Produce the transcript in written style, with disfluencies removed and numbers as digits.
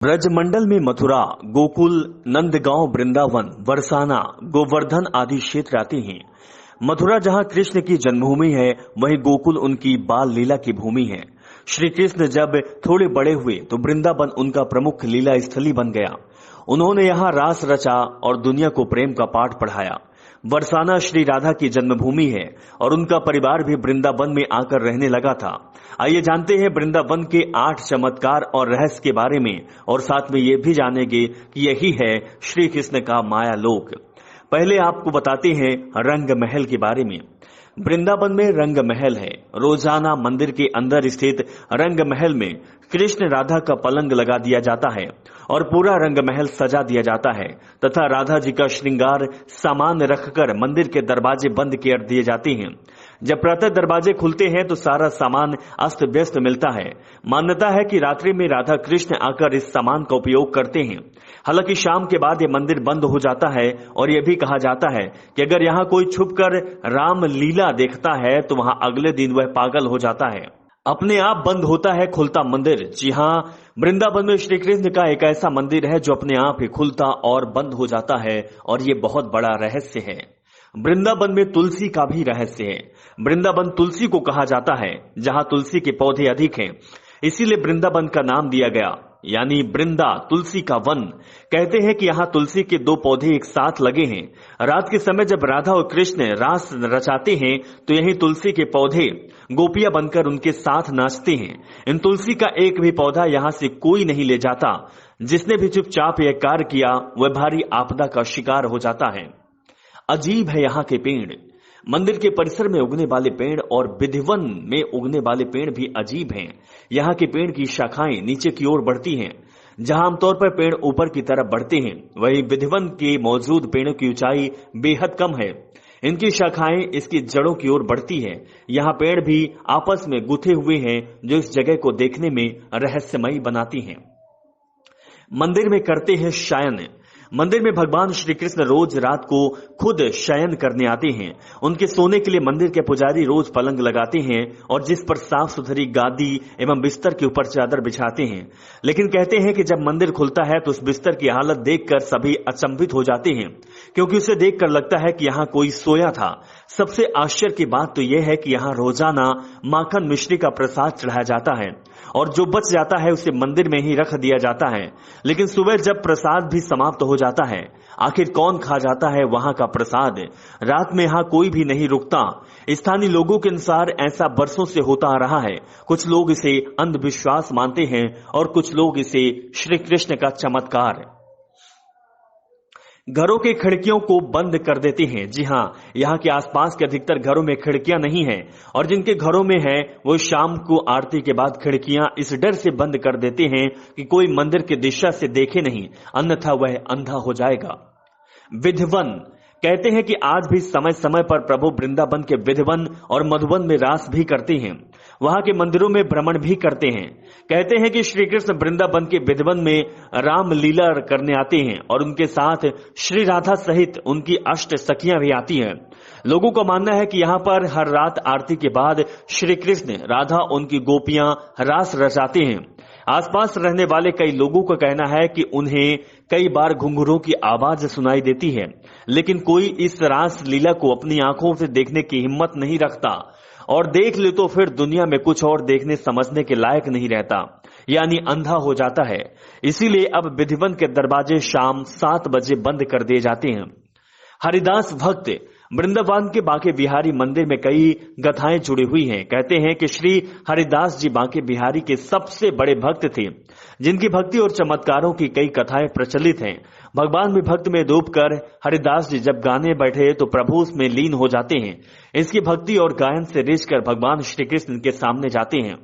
ब्रजमंडल में मथुरा, गोकुल, नंदगांव, वृंदावन, बरसाना, गोवर्धन आदि क्षेत्र आते हैं। मथुरा जहां कृष्ण की जन्मभूमि है, वहीं गोकुल उनकी बाल लीला की भूमि है। श्री कृष्ण जब थोड़े बड़े हुए तो वृंदावन उनका प्रमुख लीला स्थली बन गया। उन्होंने यहाँ रास रचा और दुनिया को प्रेम का पाठ पढ़ाया। बरसाना श्री राधा की जन्मभूमि है और उनका परिवार भी वृंदावन में आकर रहने लगा था। आइए जानते हैं वृंदावन के 8 चमत्कार और रहस्य के बारे में, और साथ में ये भी जानेंगे कि यही है श्री कृष्ण का माया लोक। पहले आपको बताते हैं रंग महल के बारे में। वृंदावन में रंग महल है। रोजाना मंदिर के अंदर स्थित रंग महल में कृष्ण राधा का पलंग लगा दिया जाता है और पूरा रंग महल सजा दिया जाता है तथा राधा जी का श्रृंगार सामान रखकर मंदिर के दरवाजे बंद कर दिए जाते हैं। जब प्रातः दरवाजे खुलते हैं तो सारा सामान अस्त व्यस्त मिलता है। मान्यता है कि रात्रि में राधा कृष्ण आकर इस सामान का उपयोग करते हैं। हालांकि शाम के बाद ये मंदिर बंद हो जाता है और यह भी कहा जाता है कि अगर यहाँ कोई छुपकर राम लीला देखता है तो वहां अगले दिन वह पागल हो जाता है। अपने आप बंद होता है खुलता मंदिर। जी हाँ, वृंदावन में श्री कृष्ण का एक ऐसा मंदिर है जो अपने आप ही खुलता और बंद हो जाता है, और ये बहुत बड़ा रहस्य है। वृंदावन में तुलसी का भी रहस्य है। वृंदावन तुलसी को कहा जाता है। जहां तुलसी के पौधे अधिक हैं, इसीलिए वृंदावन का नाम दिया गया, यानी वृंदा तुलसी का वन। कहते हैं कि यहाँ तुलसी के 2 पौधे एक साथ लगे हैं। रात के समय जब राधा और कृष्ण रास रचाते हैं तो यही तुलसी के पौधे गोपियां बनकर उनके साथ नाचते हैं। इन तुलसी का एक भी पौधा यहाँ से कोई नहीं ले जाता। जिसने भी चुपचाप यह कार्य किया वह भारी आपदा का शिकार हो जाता है। अजीब है यहाँ के पेड़। मंदिर के परिसर में उगने वाले पेड़ और विधिवन में उगने वाले पेड़ भी अजीब हैं। यहाँ के पेड़ की शाखाएं नीचे की ओर बढ़ती हैं। जहां आमतौर पर पेड़ ऊपर की तरफ बढ़ते हैं, वहीं विधिवन के मौजूद पेड़ों की ऊंचाई बेहद कम है। इनकी शाखाएं इसकी जड़ों की ओर बढ़ती है। यहाँ पेड़ भी आपस में गुथे हुए हैं, जो इस जगह को देखने में रहस्यमयी बनाती हैं। मंदिर में करते हैं शयन। मंदिर में भगवान श्री कृष्ण रोज रात को खुद शयन करने आते हैं। उनके सोने के लिए मंदिर के पुजारी रोज पलंग लगाते हैं और जिस पर साफ सुथरी गादी एवं बिस्तर के ऊपर चादर बिछाते हैं। लेकिन कहते हैं कि जब मंदिर खुलता है तो उस बिस्तर की हालत देखकर सभी अचंभित हो जाते हैं, क्योंकि उसे देखकर लगता है कि यहाँ कोई सोया था। सबसे आश्चर्य की बात तो यह है कि यहाँ रोजाना माखन मिश्री का प्रसाद चढ़ाया जाता है और जो बच जाता है उसे मंदिर में ही रख दिया जाता है। लेकिन सुबह जब प्रसाद भी समाप्त हो जाता है, आखिर कौन खा जाता है वहां का प्रसाद? रात में यहाँ कोई भी नहीं रुकता। स्थानीय लोगों के अनुसार ऐसा बरसों से होता आ रहा है। कुछ लोग इसे अंधविश्वास मानते हैं और कुछ लोग इसे श्री कृष्ण का चमत्कार। घरों के खिड़कियों को बंद कर देते हैं। जी हाँ, यहाँ के आसपास के अधिकतर घरों में खिड़कियां नहीं हैं, और जिनके घरों में है वो शाम को आरती के बाद खिड़कियां इस डर से बंद कर देते हैं कि कोई मंदिर की दिशा से देखे नहीं, अन्यथा वह अंधा हो जाएगा। विधिवन। कहते हैं कि आज भी समय समय पर प्रभु वृंदावन के विधिवन और मधुवन में रास भी करते हैं। वहां के मंदिरों में भ्रमण भी करते हैं। कहते हैं कि श्री कृष्ण वृंदावन के विधिवन में राम लीला करने आते हैं और उनके साथ श्री राधा सहित उनकी 8 सखियां भी आती हैं। लोगों का मानना है कि यहाँ पर हर रात आरती के बाद श्री कृष्ण, राधा, उनकी गोपियां रास रचाते हैं। आसपास रहने वाले कई लोगों का कहना है कि उन्हें कई बार घुंघरूओं की आवाज सुनाई देती है, लेकिन कोई इस रास लीला को अपनी आंखों से देखने की हिम्मत नहीं रखता, और देख ले तो फिर दुनिया में कुछ और देखने समझने के लायक नहीं रहता, यानी अंधा हो जाता है। इसीलिए अब विधिवन के दरवाजे शाम 7 बजे बंद कर दिए जाते हैं। हरिदास भक्त। वृंदावन के बांके बिहारी मंदिर में कई गाथाएं जुड़ी हुई हैं। कहते हैं कि श्री हरिदास जी बांके बिहारी के सबसे बड़े भक्त थे, जिनकी भक्ति और चमत्कारों की कई कथाएं प्रचलित हैं। भगवान में भक्त में डूबकर हरिदास जी जब गाने बैठे तो प्रभु उसमें लीन हो जाते हैं। इसकी भक्ति और गायन से रिझकर भगवान श्री कृष्ण के सामने जाते हैं।